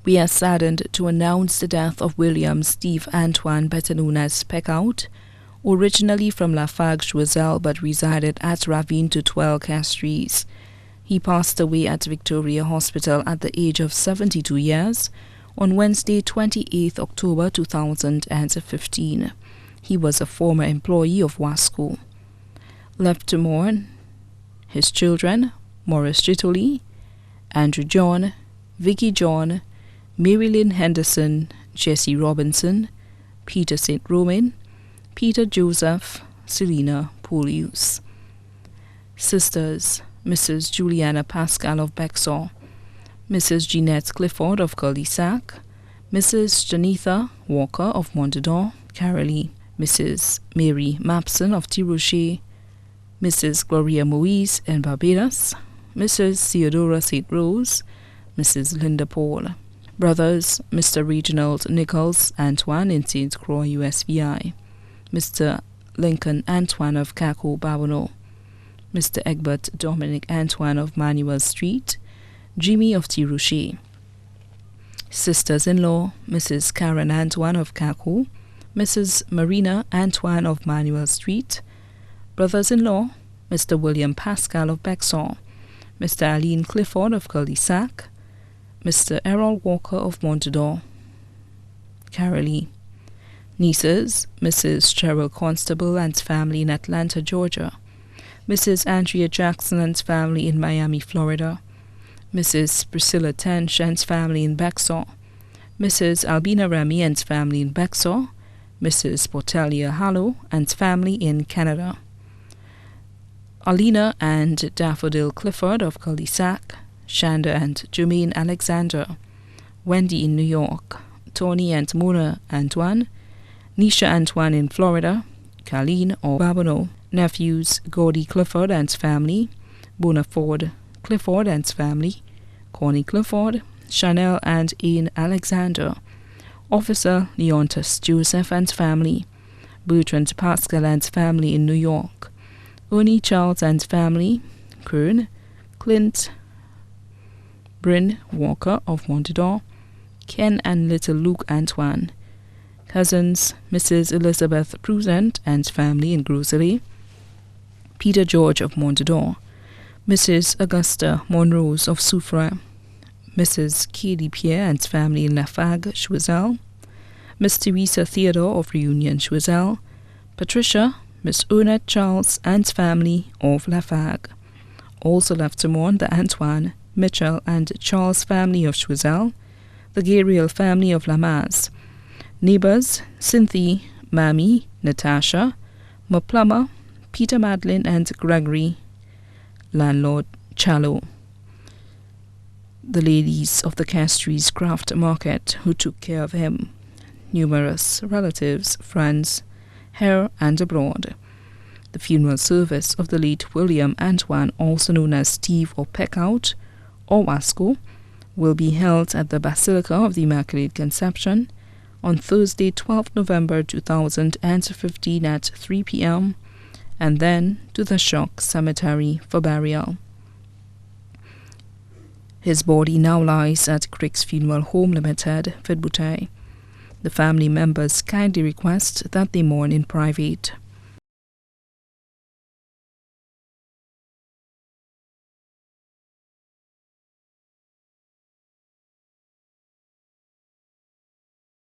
We are saddened to announce the death of William Steve Antoine, better known as Peckout, originally from Lafargue, Choiseul, but resided at Ravine to 12 Castries. He passed away at Victoria Hospital at the age of 72 years on Wednesday, 28 October 2015. He was a former employee of Wasco. Left to mourn his children, Maurice Chitoli, Andrew John, Vicky John, Marilyn Henderson, Jesse Robinson, Peter St. Romain, Peter Joseph, Selena Polius. Sisters: Mrs. Juliana Pascal of Bexar, Mrs. Jeanette Clifford of Cul-de-Sac, Mrs. Janitha Walker of Montedor, Carolee, Mrs. Mary Mapson of Tirouche, Mrs. Gloria Moise in Barbados, Mrs. Theodora St. Rose, Mrs. Linda Paul. Brothers: Mr. Reginald Nichols Antoine in St. Croix, USVI, Mr. Lincoln Antoine of Kako, Babonneau, Mr. Egbert Dominic Antoine of Manuel Street, Jimmy of Tirouche. Sisters-in-law: Mrs. Karen Antoine of Kako, Mrs. Marina Antoine of Manuel Street. Brothers-in-law: Mr. William Pascal of Bexar, Mr. Aline Clifford of Cul-de-Sac, Mr. Errol Walker of Montedor, Carolee. Nieces: Mrs. Cheryl Constable and family in Atlanta, Georgia, Mrs. Andrea Jackson and family in Miami, Florida, Mrs. Priscilla Tench and family in Bexar, Mrs. Albina Remy and family in Bexar, Mrs. Portelia Hallow and family in Canada, Alina and Daffodil Clifford of Cul-de-Sac, Shanda and Jermaine Alexander, Wendy in New York, Tony and Mona Antoine, Nisha Antoine in Florida, Colleen or Babonneau. Nephews: Gordy Clifford and family, Bonaford Clifford and family, Connie Clifford, Chanel and Ian Alexander. Officer Leontus Joseph and family, Bertrand Pascal and family in New York, Ernie Charles and family, Kern, Clint, Bryn Walker of Montedor, Ken and little Luke Antoine. Cousins: Mrs. Elizabeth Prusent and family in Grocery, Peter George of Montedor, Mrs. Augusta Monrose of Soufrière, Mrs. Katie Pierre and family in Lafargue, Choiseul, Miss Teresa Theodore of Reunion, Choiseul, Patricia, Miss Ernest Charles and family of Lafargue. Also left to mourn the Antoine, Mitchell and Charles family of Choiseul, the Gabriel family of Lamaze. Neighbors: Cynthia, Mammy, Natasha, Maplummer, Peter Madeline and Gregory. Landlord: Chalo. The ladies of the Castries Craft Market who took care of him. Numerous relatives, friends, here and abroad. The funeral service of the late William Antoine, also known as Steve or Peckout or Wasco, will be held at the Basilica of the Immaculate Conception on Thursday, 12 November 2015 at 3 p.m. and then to the Choc Cemetery for burial. His body now lies at Crick's Funeral Home Limited, Fidboutais. The family members kindly request that they mourn in private.